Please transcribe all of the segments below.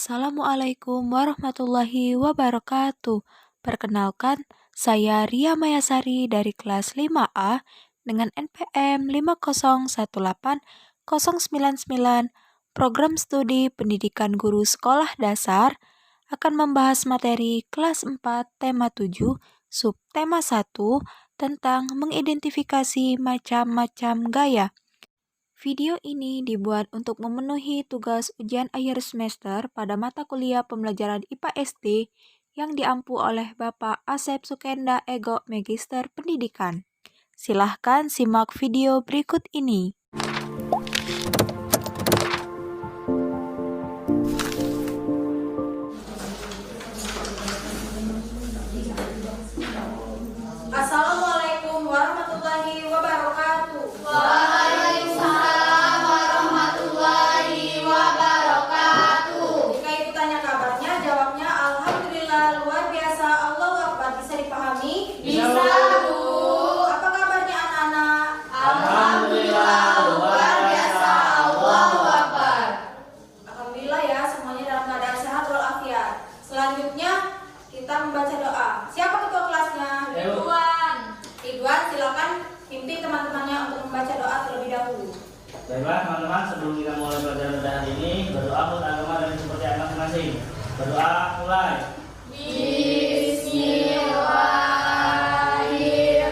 Assalamualaikum warahmatullahi wabarakatuh. Perkenalkan, saya Ria Mayasari dari kelas 5A dengan NPM 5018099, Program Studi Pendidikan Guru Sekolah Dasar, akan membahas materi kelas 4 tema 7, subtema 1 tentang mengidentifikasi macam-macam gaya. Video ini dibuat untuk memenuhi tugas ujian akhir semester pada mata kuliah pembelajaran IPA SD yang diampu oleh Bapak Asep Sukenda Ego Magister Pendidikan. Silahkan simak video berikut ini. Assalamualaikum warahmatullahi wabarakatuh. Waalaikumsalam warahmatullahi wabarakatuh. Jika itu tanya kabarnya, jawabnya alhamdulillah, luar biasa, Allahu Akbar. Bisa dipahami? Bisa, Bu. Apa kabarnya anak-anak? Alhamdulillah, luar biasa, Allahu Akbar. Alhamdulillah ya, semuanya dalam keadaan sehat walafiat. Selanjutnya kita membaca doa. Siapa ketua kelasnya? Ridwan, silakan pimpin teman-temannya untuk membaca doa terlebih dahulu. Baiklah teman-teman, sebelum kita mulai pelajaran pada hari ini, berdoa buat agama dan seperti anak masing-masing. Berdoa mulai. Bismillahirrahmanirrahim.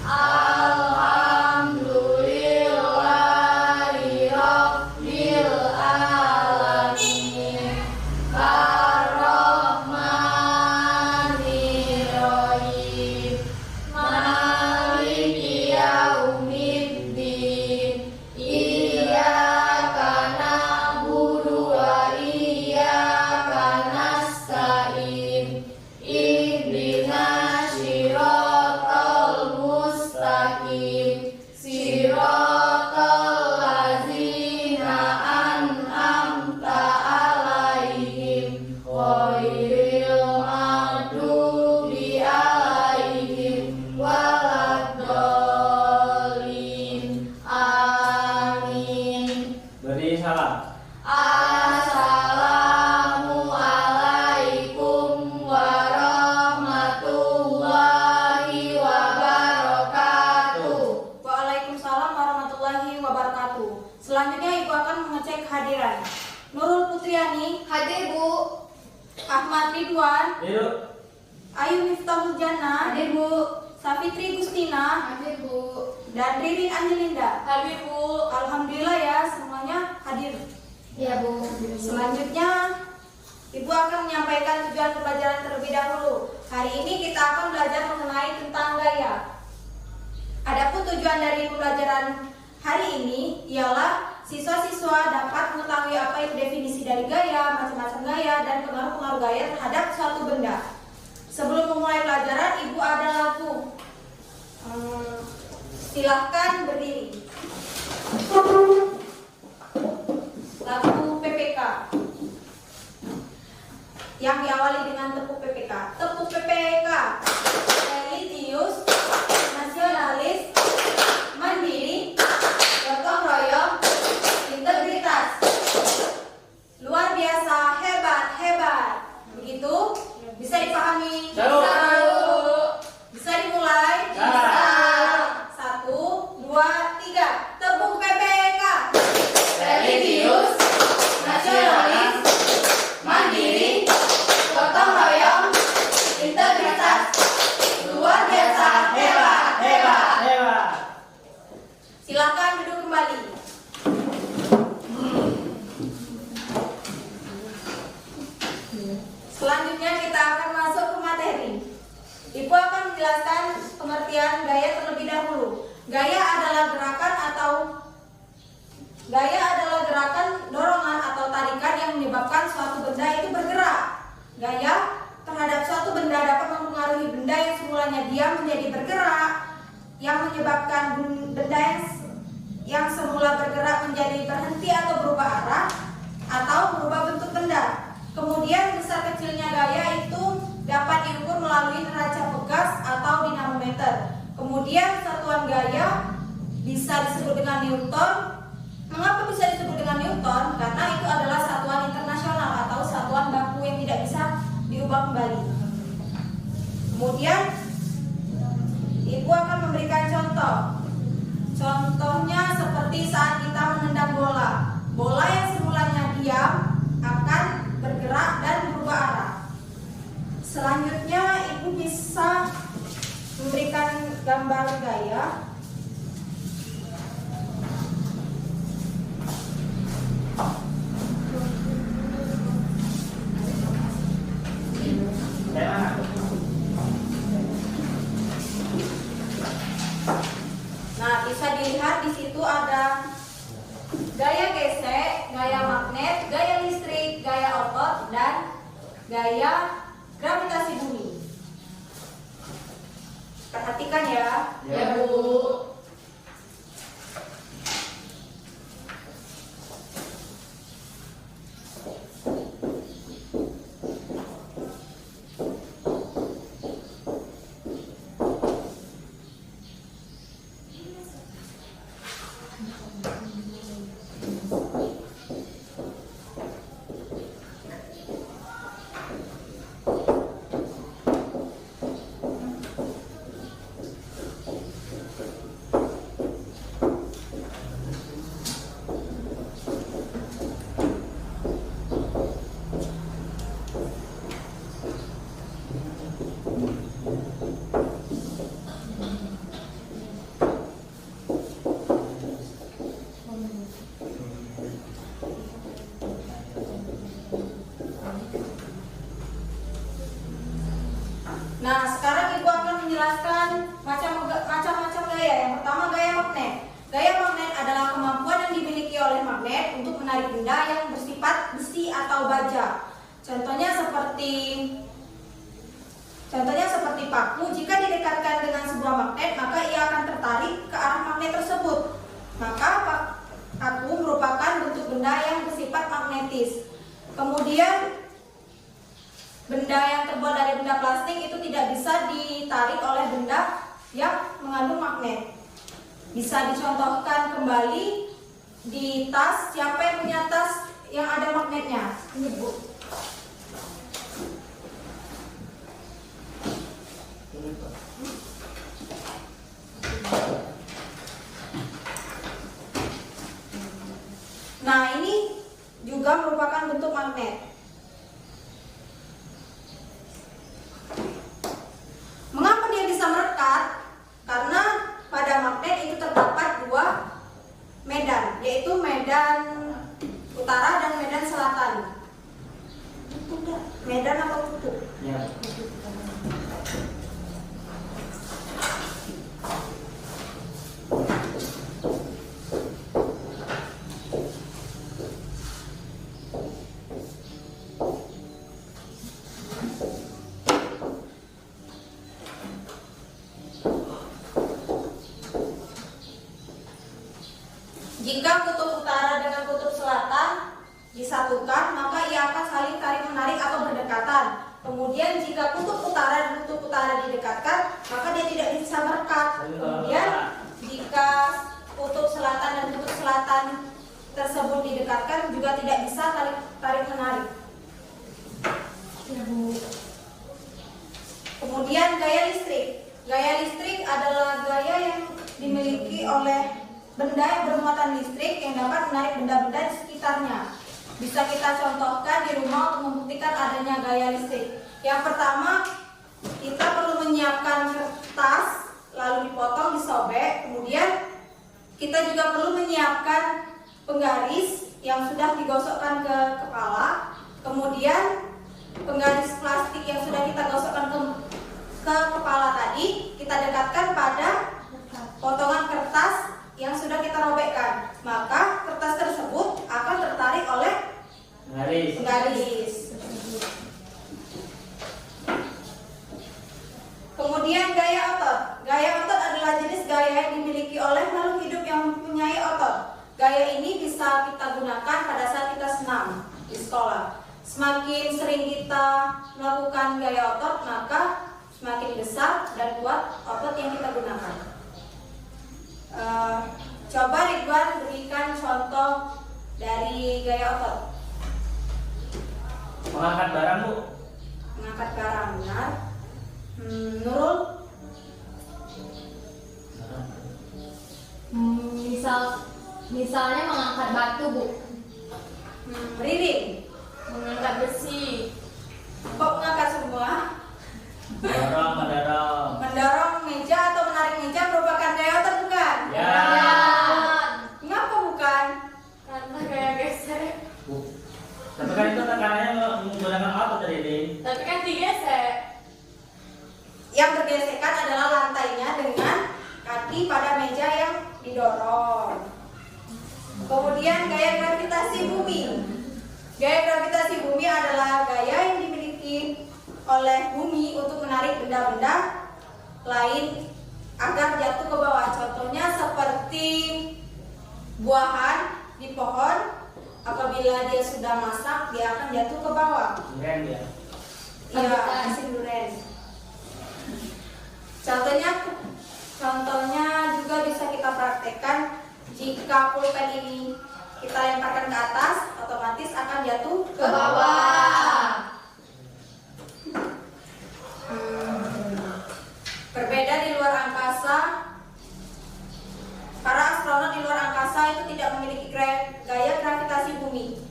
Alhamdulillahirabbil alamin. Ar-Rahmanirrahim. Maliki yaumiddin. Iyyaka na'budu wa iyyaka nasta'in. Ihdinas siratal mustaqim. Siratal ladzina an'amta 'alaihim ghairil maghdubi 'alaihim waladdallin. Amin. Beri salam. Assalamualaikum warahmatullahi wabarakatuh. Waalaikumsalam warahmatullahi wabarakatuh. Selanjutnya Ibu akan mengecek kehadiran. Nurul Putriani, Hadir, Bu. Ahmad Ridwan, Hidup. Ayu Miftahul Jannah, Hadir, Bu. Safitri Gustina, Hadir, Bu. dan Ririn Angelinda. Hadir, Bu. Alhamdulillah ya, semuanya hadir. Ya, Bu. Selanjutnya, Ibu akan menyampaikan tujuan pembelajaran terlebih dahulu. Hari ini kita akan belajar mengenai tentang gaya. Adapun tujuan dari pembelajaran hari ini ialah siswa-siswa dapat mengetahui apa itu definisi dari gaya, macam-macam gaya, dan pengaruh-pengaruh gaya terhadap suatu benda. Sebelum memulai pelajaran, Ibu ada lagu. Silahkan berdiri. Lagu PPK yang diawali dengan tepuk PPK. Tepuk PPK. Religius, nasionalis, mandiri, gotong royong, integritas, luar biasa, hebat, hebat. Begitu? Bisa dipahami? Bisa. Bisa dimulai? Bisa. 1, 2, 3. Tepuk PPK. Religius, nasionalis, mandiri, gotong royong, integritas, luar biasa, hebat, hebat. Hebat. Silakan duduk kembali. Selanjutnya kita akan masuk ke materi. Ibu akan menjelaskan pengertian gaya terlebih dahulu. Gaya adalah gerakan dorongan atau tarikan yang menyebabkan suatu benda itu bergerak. Gaya terhadap suatu benda dapat mempengaruhi benda yang semulanya diam menjadi bergerak, yang menyebabkan benda yang semula bergerak menjadi berhenti atau berubah arah, atau berubah bentuk benda. Kemudian besar kecilnya gaya itu dapat diukur melalui neraca pegas atau dinamometer. Kemudian satuan gaya bisa disebut dengan Newton, gaya gravitasi bumi. Perhatikan ya. Ya, Bu. Nah, sekarang Ibu akan menjelaskan macam-macam gaya. Yang pertama, gaya magnet. Gaya magnet adalah kemampuan yang dimiliki oleh magnet untuk menarik benda yang bersifat besi atau baja. Contohnya seperti paku. Jika didekatkan dengan sebuah magnet, maka ia akan tertarik ke arah magnet tersebut. Maka paku merupakan bentuk benda yang bersifat magnetis. Kemudian benda yang terbuat dari benda plastik itu tidak bisa ditarik oleh benda yang mengandung magnet. Bisa dicontohkan kembali di tas. Siapa yang punya tas yang ada magnetnya? Ini, Bu. Nah, ini juga merupakan bentuk magnet. Mengapa dia bisa merekat? Karena pada magnet itu terdapat dua medan, yaitu medan utara dan medan selatan. Medan atau kutub? Ya. Jika kutub utara dengan kutub selatan disatukan, maka ia akan saling tarik-menarik atau berdekatan. Kemudian jika kutub utara dan kutub utara didekatkan, maka dia tidak bisa merekat. Kemudian jika kutub selatan dan kutub selatan tersebut didekatkan, juga tidak bisa tarik-menarik. Kemudian gaya listrik. Gaya listrik adalah gaya yang dimiliki oleh benda yang bermuatan listrik yang dapat menarik benda-benda di sekitarnya. Bisa kita contohkan di rumah untuk membuktikan adanya gaya listrik. Yang pertama, kita perlu menyiapkan kertas, lalu dipotong, disobek. Kemudian kita juga perlu menyiapkan penggaris yang sudah digosokkan ke kepala. Kemudian penggaris plastik yang sudah kita gosokkan ke kepala tadi kita dekatkan pada potongan kertas yang sudah kita robekkan, maka kertas tersebut akan tertarik oleh penggaris. Kemudian gaya otot. Gaya otot adalah jenis gaya yang dimiliki oleh makhluk hidup yang mempunyai otot. Gaya ini bisa kita gunakan pada saat kita senam di sekolah. Semakin sering kita melakukan gaya otot, maka semakin besar dan kuat otot yang kita gunakan. Coba Ridwan berikan contoh dari gaya otot. Mengangkat barang, Bu. Mengangkat barang, benar. Nurul? Misalnya mengangkat batu, Bu. Ririn? Mengangkat besi. Kok mengangkat semua? Mendorong. Mendorong meja atau menarik meja merupakan gaya otot, bukan? Ya. Mengapa bukan? Karena kayak geser. Bu. Tapi kan itu tekanannya menggunakan otot dari ini. Tapi kan digesek. Yang bergesekan adalah lantainya dengan kaki pada meja yang didorong. Kemudian gaya gravitasi bumi. Gaya gravitasi bumi adalah gaya yang dimiliki oleh bumi untuk menarik benda-benda lain agar jatuh ke bawah. Contohnya seperti buahan di pohon, apabila dia sudah masak dia akan jatuh ke bawah. Durian ya. Iya, asin durian. Contohnya juga bisa kita praktekkan. Jika pulpen ini kita lemparkan ke atas, otomatis akan jatuh ke bawah. Berbeda di luar angkasa, para astronot di luar angkasa itu tidak memiliki gaya gravitasi bumi.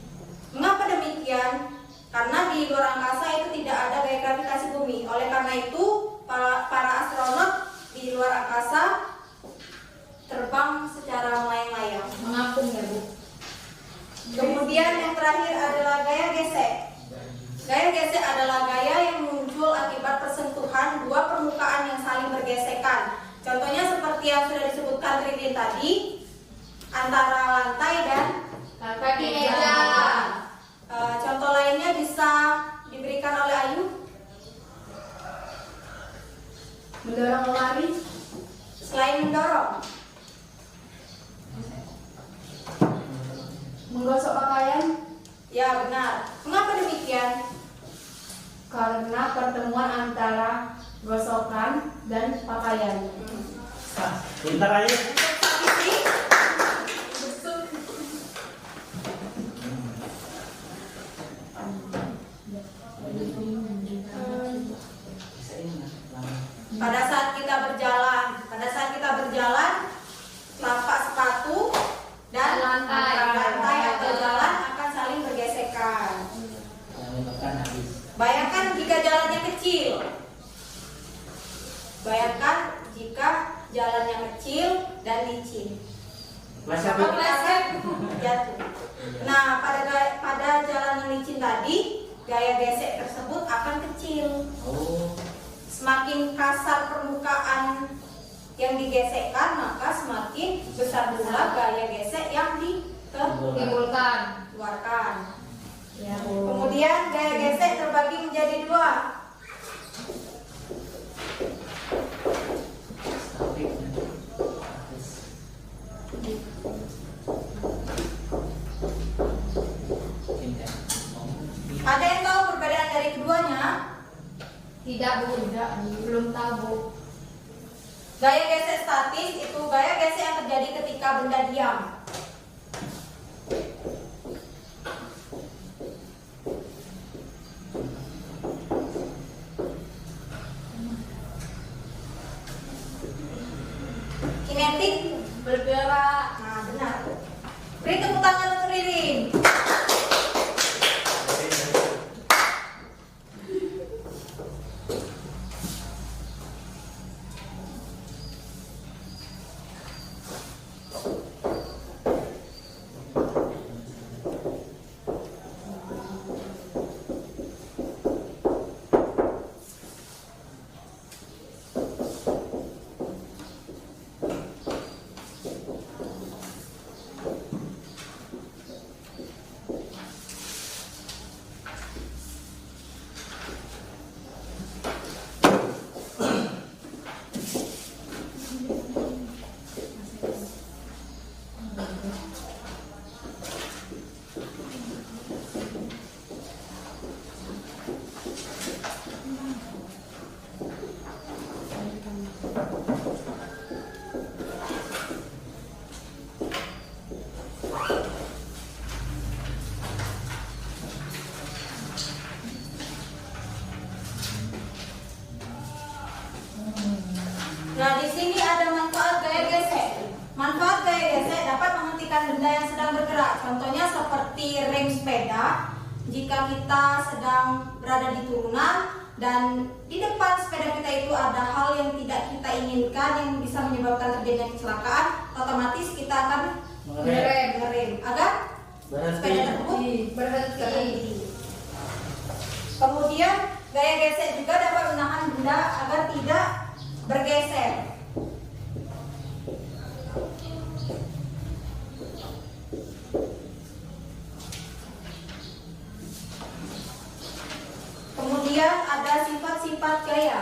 Mengapa demikian? Karena di luar angkasa itu tidak ada gaya gravitasi bumi. Oleh karena itu, para astronot di luar angkasa terbang secara melayang-layang. Mengapung ya Bu. Kemudian yang terakhir adalah gaya gesek. Gaya gesek adalah gaya yang muncul akibat persentuhan dua permukaan yang saling bergesekan. Contohnya seperti yang sudah disebutkan Ririn tadi, antara lantai dan meja. Contoh lainnya bisa diberikan oleh Ayu. Mendorong lari. Selain mendorong, Menggosok pakaian. ya benar. Mengapa demikian? Karena pertemuan antara gosokan dan pakaian. Pintar aja. Isi. Pada saat kita berjalan, telapak sepatu dan lantai atau jalan akan saling bergesekan. Bayangkan jika jalannya kecil. Bayangkan jika jalannya kecil dan licin. Jatuh. Nah, pada jalan yang licin tadi, gaya gesek tersebut akan kecil. Semakin kasar permukaan yang digesekkan, maka semakin besar pula gaya gesek yang dikeluarkan. Ya Bu. Kemudian gaya gesek terbagi menjadi dua. Ada yang tahu perbedaan dari keduanya? Tidak Bu, belum tahu Bu. Gaya gesek statis itu gaya gesek yang terjadi ketika benda diam. Kinetik Bergerak. Nah, benar. Beri tepuk tangan untuk Ririn. Nah, di sini ada manfaat gaya gesek. Manfaat gaya gesek dapat menghentikan benda yang sedang bergerak. Contohnya seperti rem sepeda. Jika kita sedang berada di turunan dan di depan sepeda kita itu ada hal yang tidak kita inginkan yang bisa menyebabkan terjadinya kecelakaan, otomatis kita akan ngerem agar sepeda tersebut berhenti. Kemudian gaya gesek juga dapat menahan benda agar tidak bergeser. Kemudian ada ada sifat-sifat gaya.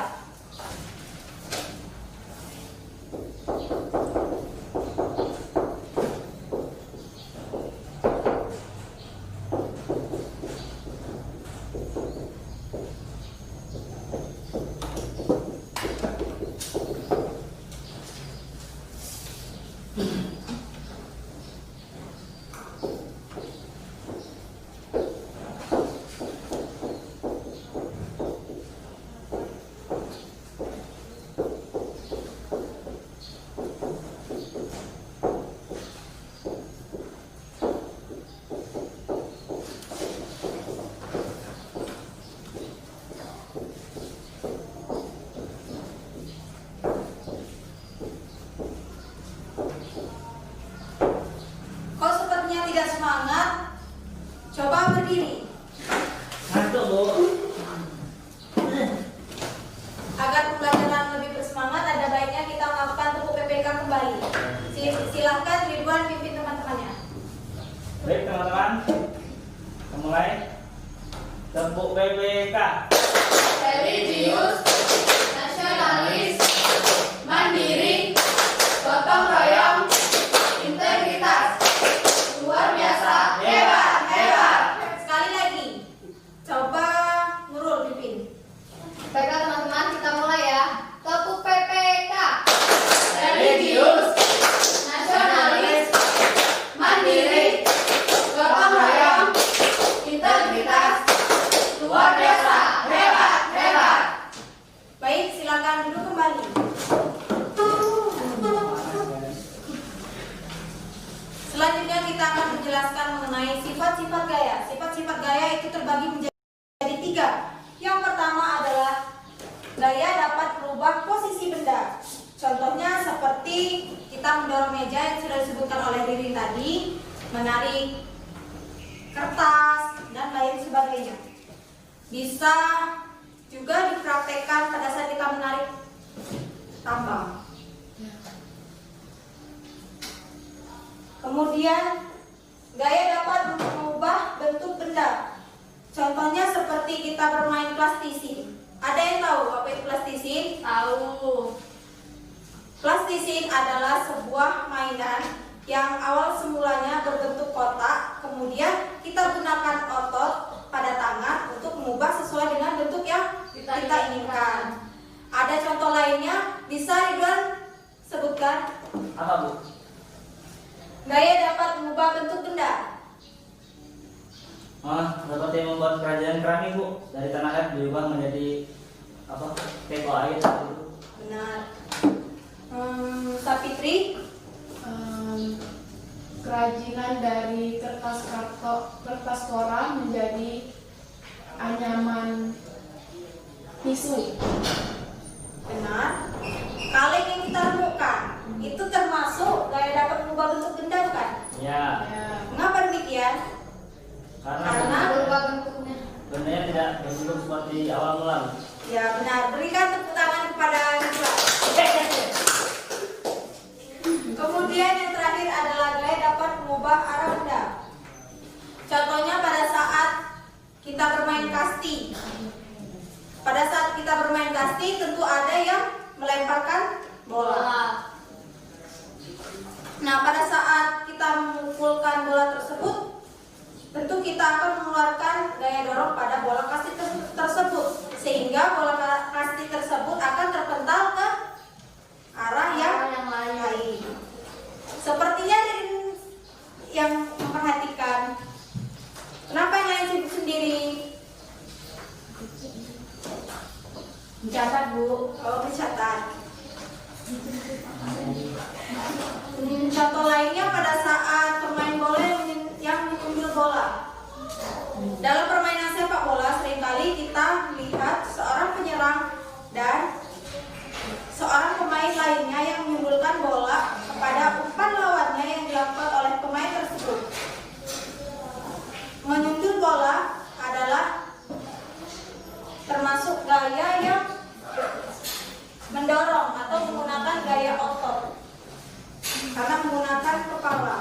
Kok sepertinya tidak semangat? Coba berdiri. Ngantuk, Bu. Agar pembelajaran lebih bersemangat, ada baiknya kita melakukan tepuk PPK kembali. Silahkan Ridwan pimpin teman-temannya. Baik, teman-teman. Kita mulai. Tepuk PPK. Religius, nasionalis, mandiri, gotong royong, integritas, luar biasa, hebat, hebat. Sekali lagi. Coba Nurul pimpin. Baiklah teman-teman, kita mulai ya. Tepuk PPK. Religius, nasionalis, mandiri, gotong royong, integritas, luar biasa, hebat, hebat. Baik, silakan duduk kembali. Selanjutnya kita akan menjelaskan mengenai sifat-sifat gaya. Sifat-sifat gaya itu terbagi menjadi 3. Yang pertama adalah gaya dapat merubah posisi benda. Contohnya seperti kita mendorong meja yang sudah disebutkan oleh Ririn tadi, menarik kertas, dan lain sebagainya. Bisa juga dipraktekkan pada saat kita menarik tambang. Kemudian gaya dapat mengubah bentuk benda. Contohnya seperti kita bermain plastisin. Ada yang tahu apa itu plastisin? Tahu. Plastisin adalah sebuah mainan yang awal semulanya berbentuk kotak, kemudian kita gunakan otot pada tangan untuk mengubah sesuai dengan bentuk yang kita inginkan. Ada contoh lainnya, bisa Ridwan sebutkan? Apa, Bu? Gaya dapat mengubah bentuk benda. Seperti membuat kerajinan keramik, Bu. Dari tanah air diubah menjadi apa? Teko air seperti itu. Benar. Sapitri, Kerajinan dari kertas koran menjadi anyaman tisu. benar. Kaleng yang kita remukan itu termasuk gaya dapat mengubah bentuk benda, bukan? Ya, Mengapa demikian? karena Berubah bentuknya. bendanya tidak berbentuk seperti awal mula. Ya benar. Berikan tepuk tangan kepada Ridwan. Kemudian yang terakhir adalah gaya dapat mengubah arah benda. Contohnya pada saat kita bermain kasti. Pada saat kita bermain kasti tentu ada yang melemparkan bola. Nah, pada saat kita memukulkan bola tersebut, tentu kita akan mengeluarkan gaya dorong pada bola kasti tersebut, sehingga bola kasti tersebut akan terpental ke arah yang lain. Sepertinya yang memperhatikan. Kenapa yang lain sibuk sendiri? Mencatat, Bu. Oh, mencatat. Contoh lainnya pada saat pemain bola yang menyundul bola. Dalam permainan sepak bola seringkali kita melihat seorang penyerang dan seorang pemain lainnya yang menyundulkan bola kepada umpan lawannya yang dilakukan oleh pemain tersebut. Menyundul bola adalah termasuk gaya yang mendorong atau menggunakan gaya otot karena menggunakan kepala.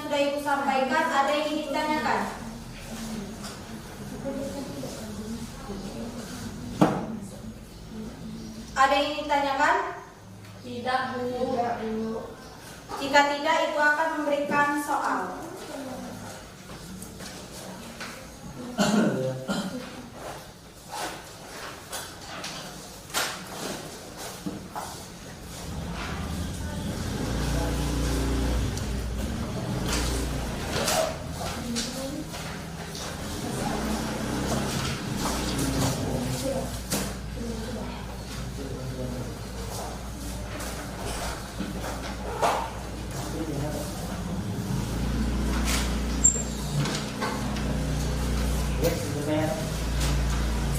sudah Ibu sampaikan, ada yang ingin ditanyakan? Ada yang ingin ditanyakan? Tidak, Bu. Tidak, Bu. Jika tidak, Ibu akan memberikan soal.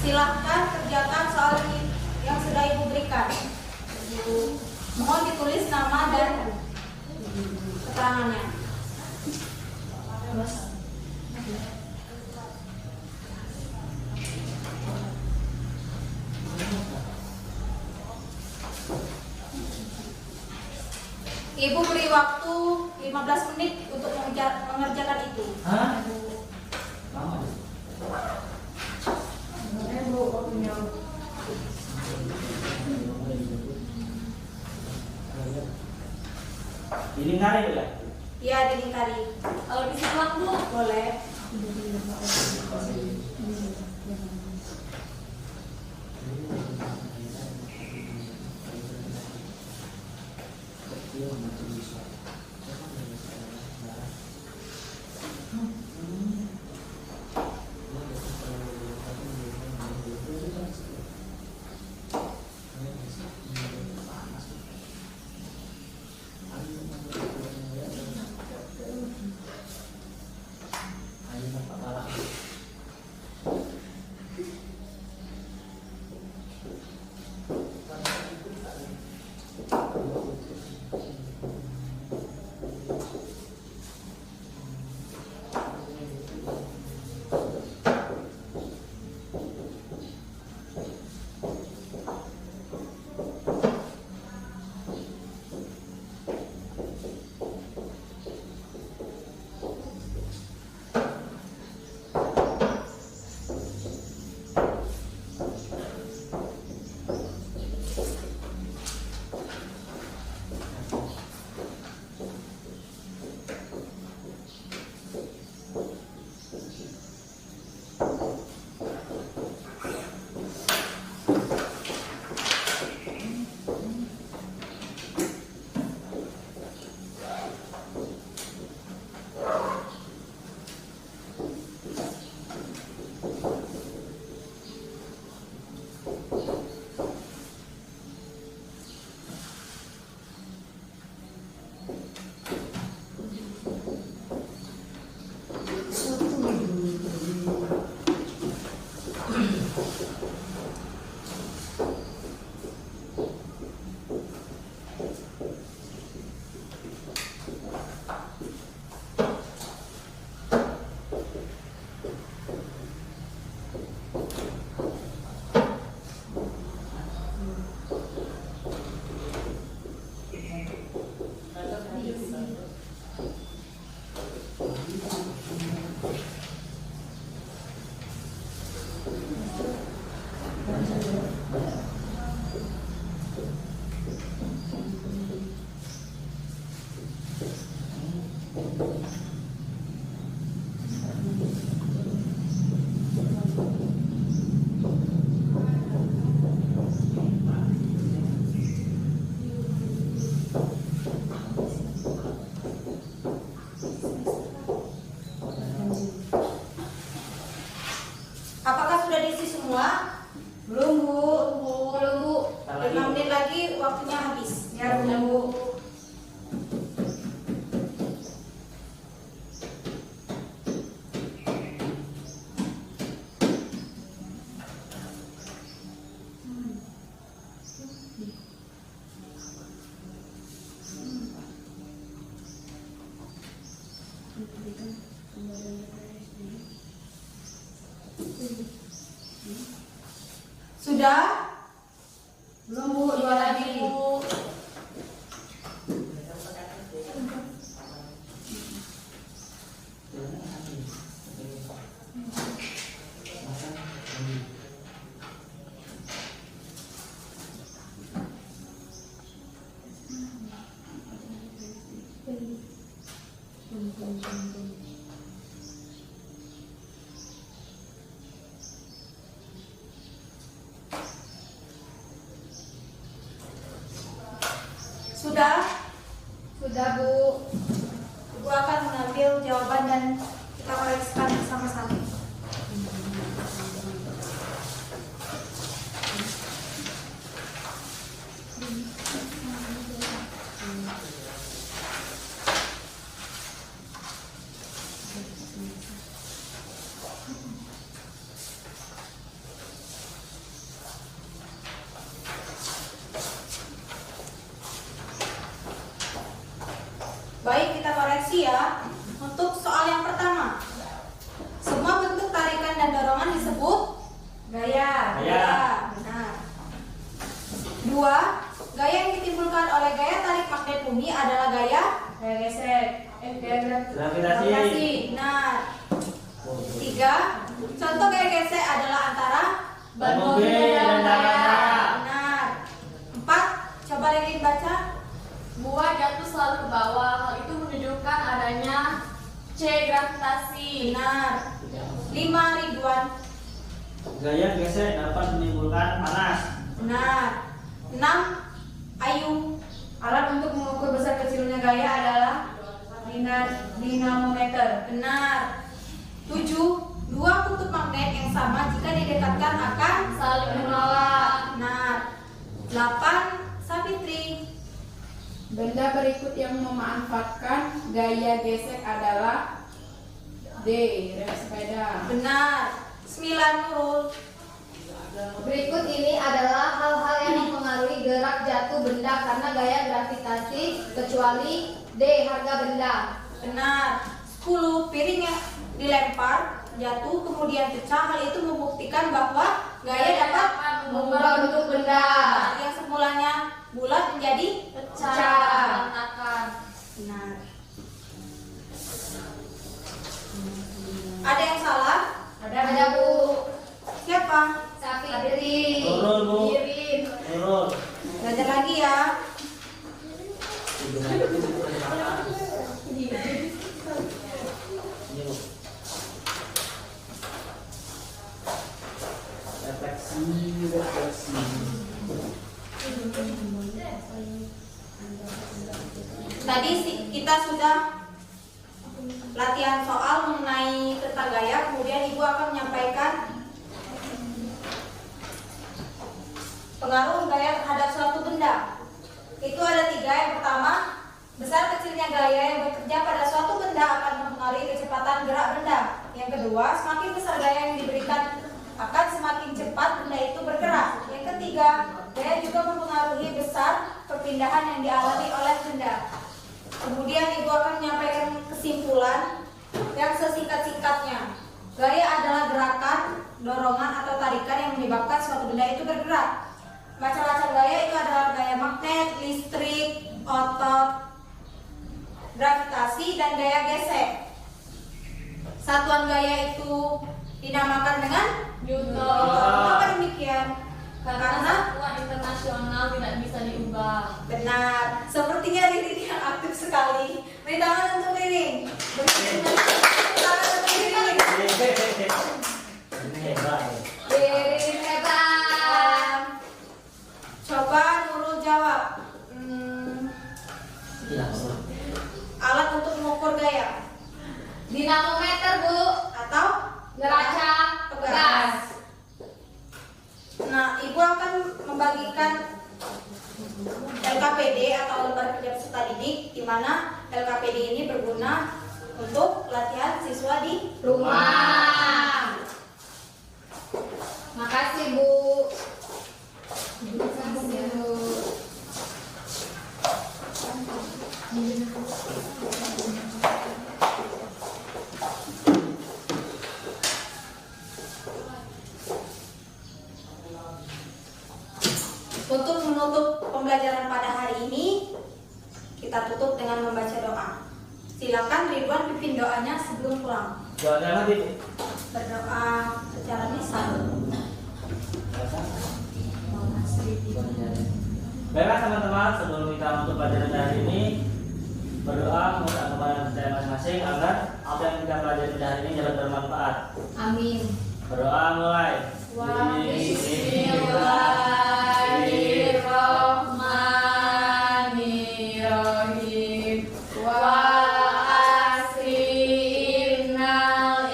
Silahkan kerjakan soal yang sudah Ibu berikan. Mohon ditulis nama dan keterangannya. Ibu beri waktu 15 menit untuk mengerjakan itu. Hah? Lama. Bu, waktunya. Dilingkari Bu ya? Iya, dilingkari. Kalau bisa ulang, Bu. Boleh. Apakah sudah diisi semua? Belum, Bu. Belum, Bu. 5 menit lagi waktunya habis. Ya, Bu. Sudah? Belum, Bu. 2 lagi. bersama-sama. Baik, kita koreksi ya. Untuk soal yang pertama, semua bentuk tarikan dan dorongan disebut gaya. Gaya. Benar. 2. Gaya yang ditimbulkan oleh gaya tarik magnet bumi adalah gaya Gaya gesek. Gaya Gravitasi. Benar. 3. Contoh gaya gesek adalah antara Ban mobil dan daya. benar. 4. Coba Ririn baca. Buah jatuh selalu ke bawah. Hal itu menunjukkan adanya C gravitasi. Benar. 5. Ridwan. Gaya gesek dapat menimbulkan panas. Benar. 6. Ayu. Alat untuk mengukur besar kecilnya gaya adalah dinamometer. Benar. 7. Dua kutub magnet yang sama jika didekatkan akan Saling menolak. benar. 8. Savitri. Benda berikut yang memanfaatkan gaya gesek adalah D. Rem sepeda. Benar. 9. Nurul. Berikut ini adalah hal-hal yang mempengaruhi gerak jatuh benda karena gaya gravitasi, kecuali D. Harga benda. Benar. 10. Piring yang dilempar jatuh kemudian pecah. Hal itu membuktikan bahwa gaya dapat mengubah bentuk benda. Nah, yang semulanya bulat menjadi Pecah, berantakan. benar. Ada yang salah? Ada Bu. Siapa? Savitri. Turun, Bu. Irin. Turun. Belajar lagi ya. Ini, Bu. Refleksi. Tadi kita sudah latihan soal mengenai tentang gaya, kemudian Ibu akan menyampaikan pengaruh gaya terhadap suatu benda. Itu ada 3. Yang pertama, besar kecilnya gaya yang bekerja pada suatu benda akan mempengaruhi kecepatan gerak benda. Yang kedua, semakin besar gaya yang diberikan akan semakin cepat benda itu bergerak. Yang ketiga, gaya juga mempengaruhi besar perpindahan yang dialami oleh benda. Kemudian Ibu akan menyampaikan kesimpulan yang sesingkat-singkatnya. Gaya adalah gerakan, dorongan atau tarikan yang menyebabkan suatu benda itu bergerak. Macam-macam gaya itu adalah gaya magnet, listrik, otot, gravitasi, dan gaya gesek. Satuan gaya itu dinamakan dengan Newton. Mengapa demikian? Karena satuan internasional tidak bisa diubah. Benar. Sepertinya Ririn yang aktif sekali. Beri tangan untuk Ririn. Beri tangan untuk Ririn. Ini hebat. Irin hebat. Coba Nurul jawab. Iya, Bu. Alat untuk mengukur gaya Dinamometer Bu. atau Neraca pegas. Nah, Ibu akan membagikan LKPD atau lembar kerja peserta didik, di mana LKPD ini berguna untuk latihan siswa di Rumah. Makasih Bu. Makasih Bu. Untuk menutup pembelajaran pada hari ini, kita tutup dengan membaca doa. Silakan Ridwan pimpin doanya sebelum pulang. Doanya nanti, Bu. Berdoa secara lisan. Baiklah teman-teman, sebelum kita menutup pelajaran hari ini, berdoa meminta kepada percaya masing-masing agar apa yang kita pelajari pada hari ini dapat bermanfaat. Amin. Berdoa mulai. Bismillahirrahmanirrahim. Wa asri innal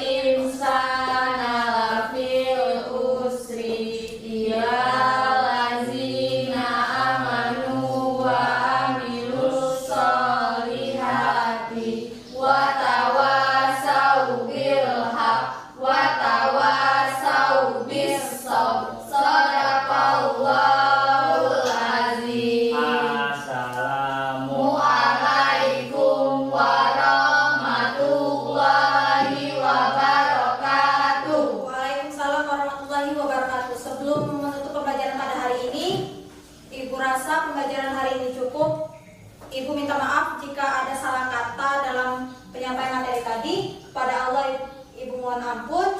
Ibu minta maaf jika ada salah kata dalam penyampaian materi tadi. Pada Allah Ibu mohon ampun.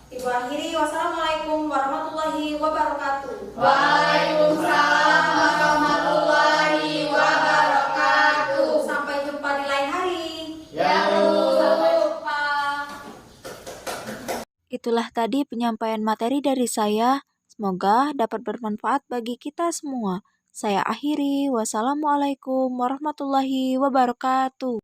Ibu akhiri, wassalamualaikum warahmatullahi wabarakatuh. Waalaikumsalam warahmatullahi wabarakatuh. Sampai jumpa di lain hari. Ya Bu, sampai jumpa. Itulah tadi penyampaian materi dari saya. Semoga dapat bermanfaat bagi kita semua. Saya akhiri. Wassalamualaikum warahmatullahi wabarakatuh.